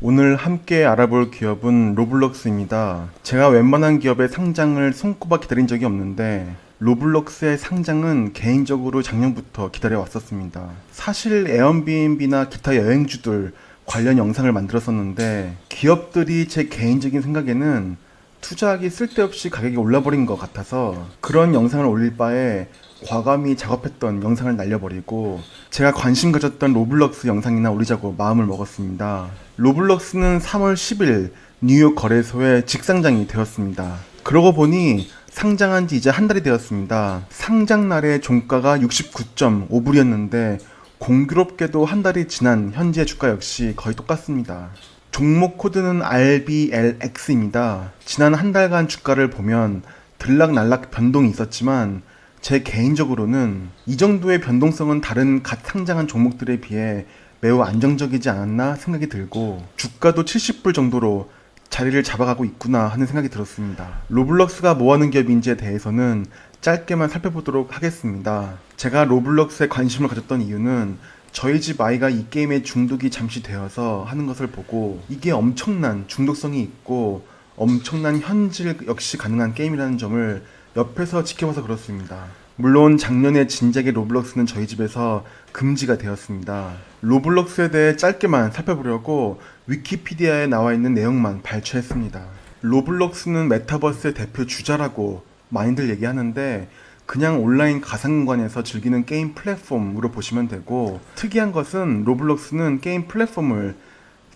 오늘 함께 알아볼 기업은 로블록스입니다. 제가 웬만한 기업의 상장을 손꼽아 기다린 적이 없는데 로블록스의 상장은 개인적으로 작년부터 기다려 왔었습니다. 사실 에어비앤비나 기타 여행주들 관련 영상을 만들었었는데 기업들이 제 개인적인 생각에는 투자하기 쓸데없이 가격이 올라버린 것 같아서 그런 영상을 올릴 바에 과감히 작업했던 영상을 날려버리고 제가 관심 가졌던 로블록스 영상이나 올리자고 마음을 먹었습니다. 로블록스는 3월 10일 뉴욕 거래소에 직상장이 되었습니다. 그러고 보니 상장한 지 이제 한 달이 되었습니다. 상장 날의 종가가 69.5불이었는데 공교롭게도 한 달이 지난 현재 주가 역시 거의 똑같습니다. 종목 코드는 RBLX입니다. 지난 한 달간 주가를 보면 들락날락 변동이 있었지만 제 개인적으로는 이 정도의 변동성은 다른 갓 상장한 종목들에 비해 매우 안정적이지 않았나 생각이 들고 주가도 70불 정도로 자리를 잡아가고 있구나 하는 생각이 들었습니다. 로블록스가 뭐하는 기업인지에 대해서는 짧게만 살펴보도록 하겠습니다. 제가 로블록스에 관심을 가졌던 이유는 저희 집 아이가 이 게임에 중독이 잠시 되어서 하는 것을 보고 이게 엄청난 중독성이 있고 엄청난 현질 역시 가능한 게임이라는 점을 옆에서 지켜봐서 그렇습니다. 물론 작년에 진작에 로블록스는 저희 집에서 금지가 되었습니다. 로블록스에 대해 짧게만 살펴보려고 위키피디아에 나와 있는 내용만 발췌했습니다. 로블록스는 메타버스의 대표 주자라고 많이들 얘기하는데 그냥 온라인 가상공간에서 즐기는 게임 플랫폼으로 보시면 되고 특이한 것은 로블록스는 게임 플랫폼을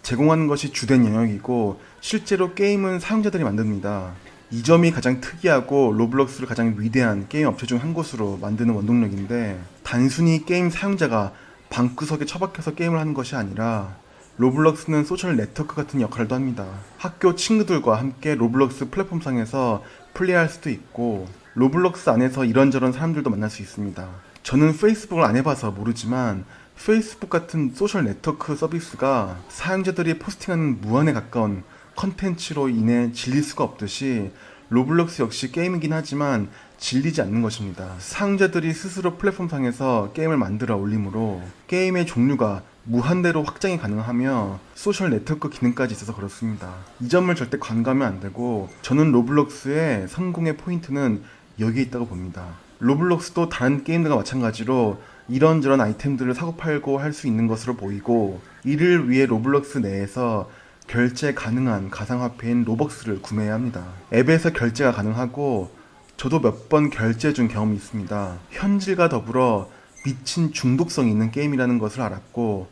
제공하는 것이 주된 영역이고 실제로 게임은 사용자들이 만듭니다. 이 점이 가장 특이하고 로블록스를 가장 위대한 게임 업체 중 한 곳으로 만드는 원동력인데 단순히 게임 사용자가 방구석에 처박혀서 게임을 하는 것이 아니라 로블록스는 소셜 네트워크 같은 역할도 합니다. 학교 친구들과 함께 로블록스 플랫폼상에서 플레이할 수도 있고 로블록스 안에서 이런저런 사람들도 만날 수 있습니다. 저는 페이스북을 안 해봐서 모르지만 페이스북 같은 소셜 네트워크 서비스가 사용자들이 포스팅하는 무한에 가까운 컨텐츠로 인해 질릴 수가 없듯이 로블록스 역시 게임이긴 하지만 질리지 않는 것입니다. 사용자들이 스스로 플랫폼상에서 게임을 만들어 올리므로 게임의 종류가 무한대로 확장이 가능하며 소셜 네트워크 기능까지 있어서 그렇습니다. 이 점을 절대 간과하면 안 되고 저는 로블록스의 성공의 포인트는 여기에 있다고 봅니다. 로블록스도 다른 게임들과 마찬가지로 이런저런 아이템들을 사고팔고 할 수 있는 것으로 보이고 이를 위해 로블록스 내에서 결제 가능한 가상화폐인 로벅스를 구매해야 합니다. 앱에서 결제가 가능하고 저도 몇 번 결제 준 경험이 있습니다. 현질과 더불어 미친 중독성이 있는 게임이라는 것을 알았고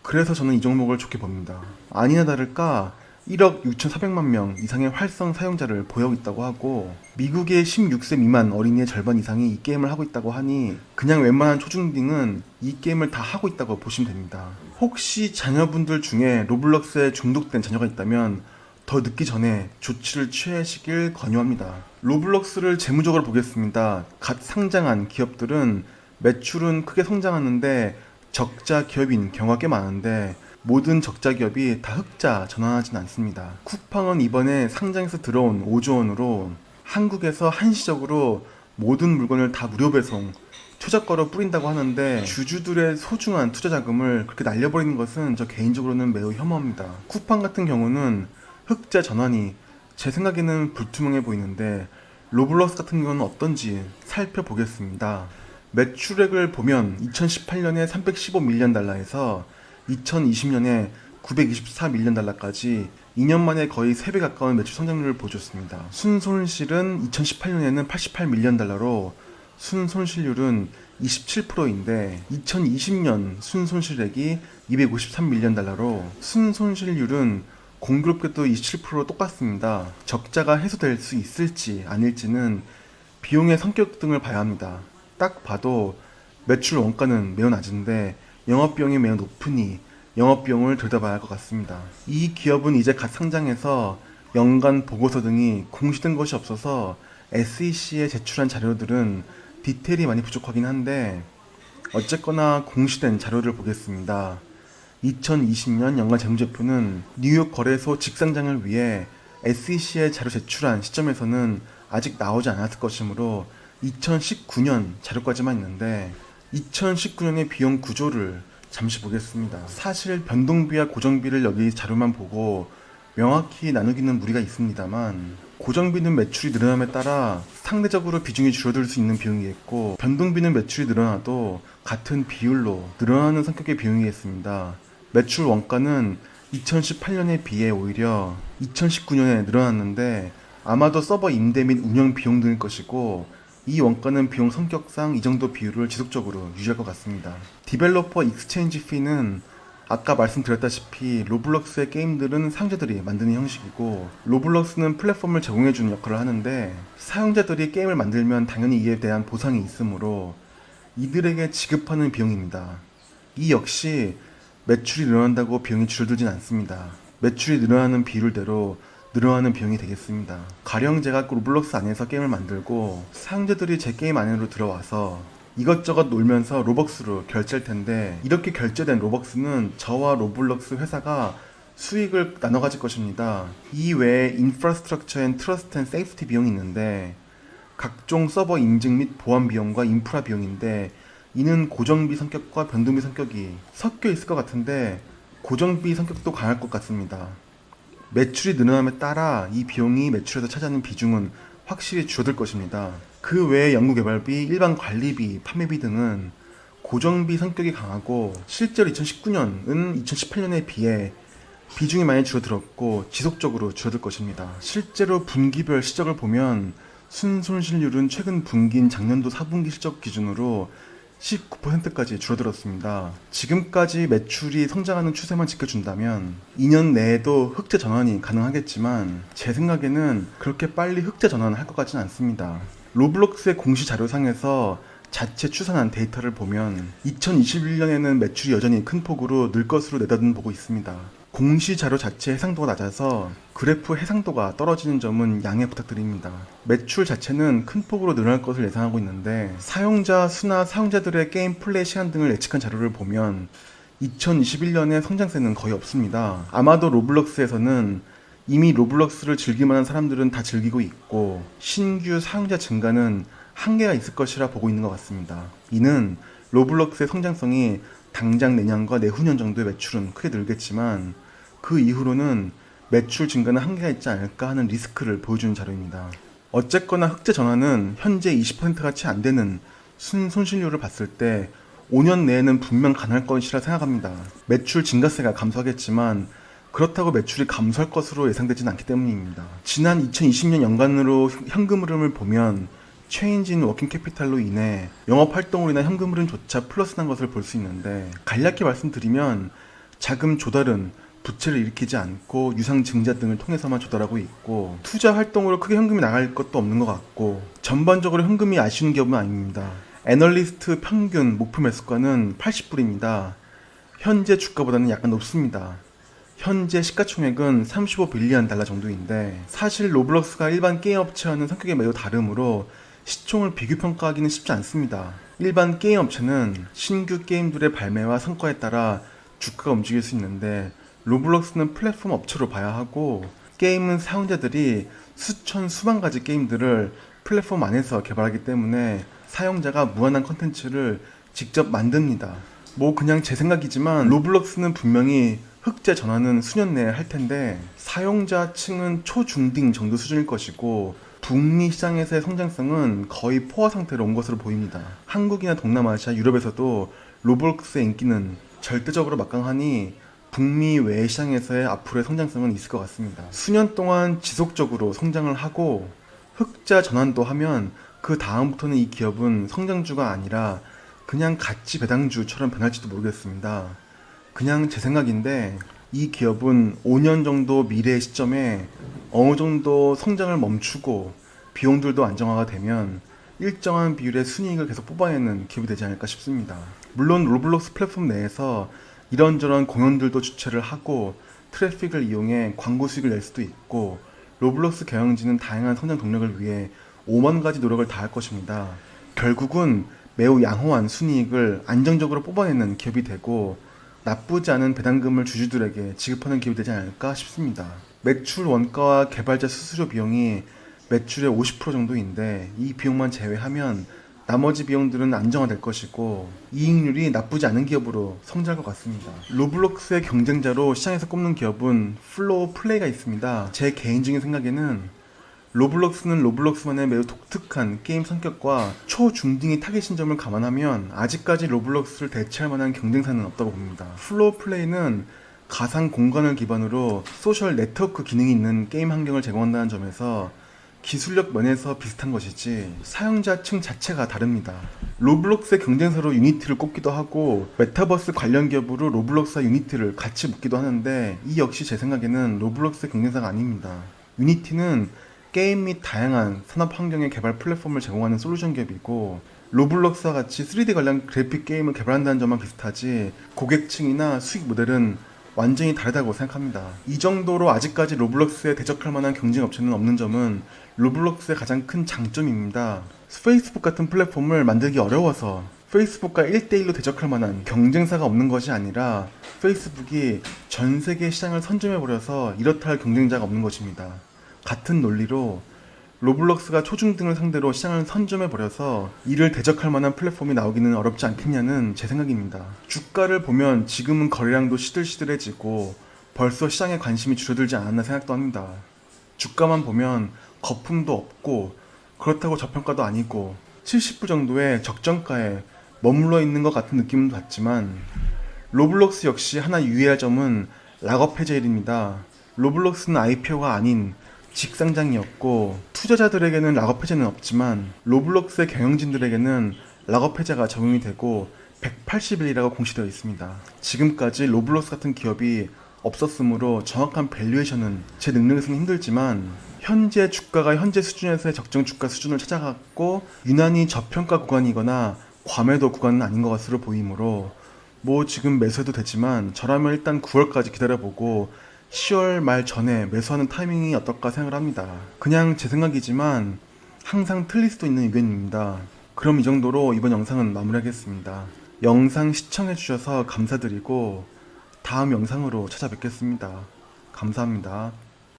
그래서 저는 이 종목을 좋게 봅니다. 아니나 다를까 1억 6,400만 명 이상의 활성 사용자를 보유하고 있다고 하고 미국의 16세 미만 어린이의 절반 이상이 이 게임을 하고 있다고 하니 그냥 웬만한 초중딩은 이 게임을 다 하고 있다고 보시면 됩니다. 혹시 자녀분들 중에 로블록스에 중독된 자녀가 있다면 더 늦기 전에 조치를 취하시길 권유합니다. 로블록스를 재무적으로 보겠습니다. 갓 상장한 기업들은 매출은 크게 성장하는데 적자 기업인 경우가 꽤 많은데 모든 적자 기업이 다 흑자 전환하진 않습니다. 쿠팡은 이번에 상장해서 들어온 5조 원으로 한국에서 한시적으로 모든 물건을 다 무료 배송, 최저가로 뿌린다고 하는데 주주들의 소중한 투자 자금을 그렇게 날려버리는 것은 저 개인적으로는 매우 혐오합니다. 쿠팡 같은 경우는 흑자 전환이 제 생각에는 불투명해 보이는데 로블록스 같은 경우는 어떤지 살펴보겠습니다. 매출액을 보면 2018년에 315밀리언 달러에서 2020년에 924밀리언 달러까지 2년 만에 거의 3배 가까운 매출 성장률을 보여줬습니다. 순손실은 2018년에는 88밀리언 달러로 순손실률은 27%인데 2020년 순손실액이 253밀리언 달러로 순손실률은 공교롭게도 27% 똑같습니다. 적자가 해소될 수 있을지 아닐지는 비용의 성격 등을 봐야 합니다. 딱 봐도 매출 원가는 매우 낮은데 영업비용이 매우 높으니 영업비용을 들여다봐야 할 것 같습니다. 이 기업은 이제 갓 상장해서 연간 보고서 등이 공시된 것이 없어서 SEC에 제출한 자료들은 디테일이 많이 부족하긴 한데 어쨌거나 공시된 자료를 보겠습니다. 2020년 연간 재무제표는 뉴욕 거래소 직상장을 위해 SEC에 자료 제출한 시점에서는 아직 나오지 않았을 것이므로 2019년 자료까지만 있는데 2019년의 비용 구조를 잠시 보겠습니다. 사실 변동비와 고정비를 여기 자료만 보고 명확히 나누기는 무리가 있습니다만, 고정비는 매출이 늘어남에 따라 상대적으로 비중이 줄어들 수 있는 비용이겠고, 변동비는 매출이 늘어나도 같은 비율로 늘어나는 성격의 비용이겠습니다. 매출 원가는 2018년에 비해 오히려 2019년에 늘어났는데, 아마도 서버 임대 및 운영 비용 등일 것이고, 이 원가는 비용 성격상 이 정도 비율을 지속적으로 유지할 것 같습니다. 디벨로퍼 익스체인지 피는 아까 말씀드렸다시피 로블록스의 게임들은 사용자들이 만드는 형식이고, 로블록스는 플랫폼을 제공해주는 역할을 하는데, 사용자들이 게임을 만들면 당연히 이에 대한 보상이 있으므로 이들에게 지급하는 비용입니다. 이 역시 매출이 늘어난다고 비용이 줄어들진 않습니다. 매출이 늘어나는 비율대로 늘어나는 비용이 되겠습니다. 가령 제가 로블록스 안에서 게임을 만들고 사용자들이 제 게임 안으로 들어와서 이것저것 놀면서 로벅스로 결제할 텐데, 이렇게 결제된 로벅스는 저와 로블록스 회사가 수익을 나눠 가질 것입니다. 이 외에 인프라스트럭처 앤 트러스트 앤 세이프티 비용이 있는데, 각종 서버 인증 및 보안 비용과 인프라 비용인데, 이는 고정비 성격과 변동비 성격이 섞여 있을 것 같은데 고정비 성격도 강할 것 같습니다. 매출이 늘어남에 따라 이 비용이 매출에서 차지하는 비중은 확실히 줄어들 것입니다. 그 외에 연구개발비, 일반 관리비, 판매비 등은 고정비 성격이 강하고, 실제로 2019년은 2018년에 비해 비중이 많이 줄어들었고 지속적으로 줄어들 것입니다. 실제로 분기별 실적을 보면 순손실률은 최근 분기인 작년도 4분기 실적 기준으로 19%까지 줄어들었습니다. 지금까지 매출이 성장하는 추세만 지켜준다면 2년 내에도 흑자 전환이 가능하겠지만, 제 생각에는 그렇게 빨리 흑자 전환을 할 것 같지는 않습니다. 로블록스의 공시 자료상에서 자체 추산한 데이터를 보면 2021년에는 매출이 여전히 큰 폭으로 늘 것으로 내다보고 있습니다. 공시 자료 자체 해상도가 낮아서 그래프 해상도가 떨어지는 점은 양해 부탁드립니다. 매출 자체는 큰 폭으로 늘어날 것을 예상하고 있는데, 사용자 수나 사용자들의 게임 플레이 시간 등을 예측한 자료를 보면 2021년에 성장세는 거의 없습니다. 아마도 로블록스에서는 이미 로블록스를 즐길만한 사람들은 다 즐기고 있고, 신규 사용자 증가는 한계가 있을 것이라 보고 있는 것 같습니다. 이는 로블록스의 성장성이 당장 내년과 내후년 정도의 매출은 크게 늘겠지만, 그 이후로는 매출 증가는 한계가 있지 않을까 하는 리스크를 보여주는 자료입니다. 어쨌거나 흑자 전환은 현재 20%가 채 안 되는 순손실률을 봤을 때 5년 내에는 분명 가능할 것이라 생각합니다. 매출 증가세가 감소하겠지만 그렇다고 매출이 감소할 것으로 예상되지는 않기 때문입니다. 지난 2020년 연간으로 현금 흐름을 보면 체인지 인 워킹 캐피탈로 인해 영업 활동으로 인한 현금 흐름조차 플러스 난 것을 볼 수 있는데, 간략히 말씀드리면 자금 조달은 부채를 일으키지 않고 유상 증자 등을 통해서만 조달하고 있고, 투자 활동으로 크게 현금이 나갈 것도 없는 것 같고, 전반적으로 현금이 아쉬운 기업은 아닙니다. 애널리스트 평균 목표 매수가는 80불입니다. 현재 주가보다는 약간 높습니다. 현재 시가총액은 35빌리언 달러 정도인데, 사실 로블록스가 일반 게임 업체와는 성격이 매우 다르므로 시총을 비교평가하기는 쉽지 않습니다. 일반 게임 업체는 신규 게임들의 발매와 성과에 따라 주가가 움직일 수 있는데, 로블록스는 플랫폼 업체로 봐야 하고, 게임은 사용자들이 수천 수만 가지 게임들을 플랫폼 안에서 개발하기 때문에 사용자가 무한한 컨텐츠를 직접 만듭니다. 뭐 그냥 제 생각이지만 로블록스는 분명히 흑자 전환은 수년 내에 할 텐데, 사용자층은 초중딩 정도 수준일 것이고, 북미 시장에서의 성장성은 거의 포화 상태로 온 것으로 보입니다. 한국이나 동남아시아, 유럽에서도 로블록스의 인기는 절대적으로 막강하니 북미 외 시장에서의 앞으로의 성장성은 있을 것 같습니다. 수년 동안 지속적으로 성장을 하고 흑자 전환도 하면 그 다음부터는 이 기업은 성장주가 아니라 그냥 가치 배당주처럼 변할지도 모르겠습니다. 그냥 제 생각인데, 이 기업은 5년 정도 미래 시점에 어느 정도 성장을 멈추고 비용들도 안정화가 되면 일정한 비율의 순이익을 계속 뽑아내는 기업이 되지 않을까 싶습니다. 물론 로블록스 플랫폼 내에서 이런저런 공연들도 주최를 하고 트래픽을 이용해 광고 수익을 낼 수도 있고, 로블록스 경영진은 다양한 성장 동력을 위해 5만 가지 노력을 다할 것입니다. 결국은 매우 양호한 순이익을 안정적으로 뽑아내는 기업이 되고, 나쁘지 않은 배당금을 주주들에게 지급하는 기업이 되지 않을까 싶습니다. 매출 원가와 개발자 수수료 비용이 매출의 50% 정도인데, 이 비용만 제외하면 나머지 비용들은 안정화될 것이고 이익률이 나쁘지 않은 기업으로 성장할 것 같습니다. 로블록스의 경쟁자로 시장에서 꼽는 기업은 플로우 플레이가 있습니다. 제 개인적인 생각에는 로블록스는 로블록스만의 매우 독특한 게임 성격과 초중딩의 타겟인 점을 감안하면 아직까지 로블록스를 대체할 만한 경쟁사는 없다고 봅니다. 플로우 플레이는 가상 공간을 기반으로 소셜 네트워크 기능이 있는 게임 환경을 제공한다는 점에서 기술력 면에서 비슷한 것이지 사용자층 자체가 다릅니다. 로블록스의 경쟁사로 유니티를 꼽기도 하고 메타버스 관련 기업으로 로블록스와 유니티를 같이 묶기도 하는데 이 역시 제 생각에는 로블록스의 경쟁사가 아닙니다. 유니티는 게임 및 다양한 산업 환경의 개발 플랫폼을 제공하는 솔루션 기업이고 로블록스와 같이 3D 관련 그래픽 게임을 개발한다는 점만 비슷하지 고객층이나 수익 모델은 완전히 다르다고 생각합니다. 이 정도로 아직까지 로블록스에 대적할 만한 경쟁 업체는 없는 점은 로블록스의 가장 큰 장점입니다. 페이스북 같은 플랫폼을 만들기 어려워서 페이스북과 1대1로 대적할 만한 경쟁사가 없는 것이 아니라 페이스북이 전 세계 시장을 선점해버려서 이렇다 할 경쟁자가 없는 것입니다. 같은 논리로 로블록스가 초중등을 상대로 시장을 선점해버려서 이를 대적할 만한 플랫폼이 나오기는 어렵지 않겠냐는 제 생각입니다. 주가를 보면 지금은 거래량도 시들시들해지고 벌써 시장에 관심이 줄어들지 않았나 생각도 합니다. 주가만 보면 거품도 없고 그렇다고 저평가도 아니고 70불 정도의 적정가에 머물러 있는 것 같은 느낌은 받지만 로블록스 역시 하나 유의할 점은 락업 해제일입니다. 로블록스는 IPO가 아닌 직상장이었고 투자자들에게는 락업 해제는 없지만 로블록스의 경영진들에게는 락업 해제가 적용이 되고 180일이라고 공시되어 있습니다. 지금까지 로블록스 같은 기업이 없었으므로 정확한 밸류에이션은 제 능력에서는 힘들지만 현재 주가가 현재 수준에서의 적정 주가 수준을 찾아갔고 유난히 저평가 구간이거나 과매도 구간은 아닌 것 것으로 보이므로 뭐 지금 매수해도 되지만 저라면 일단 9월까지 기다려보고 10월 말 전에 매수하는 타이밍이 어떨까 생각을 합니다. 그냥 제 생각이지만 항상 틀릴 수도 있는 의견입니다. 그럼 이 정도로 이번 영상은 마무리하겠습니다. 영상 시청해주셔서 감사드리고 다음 영상으로 찾아뵙겠습니다. 감사합니다.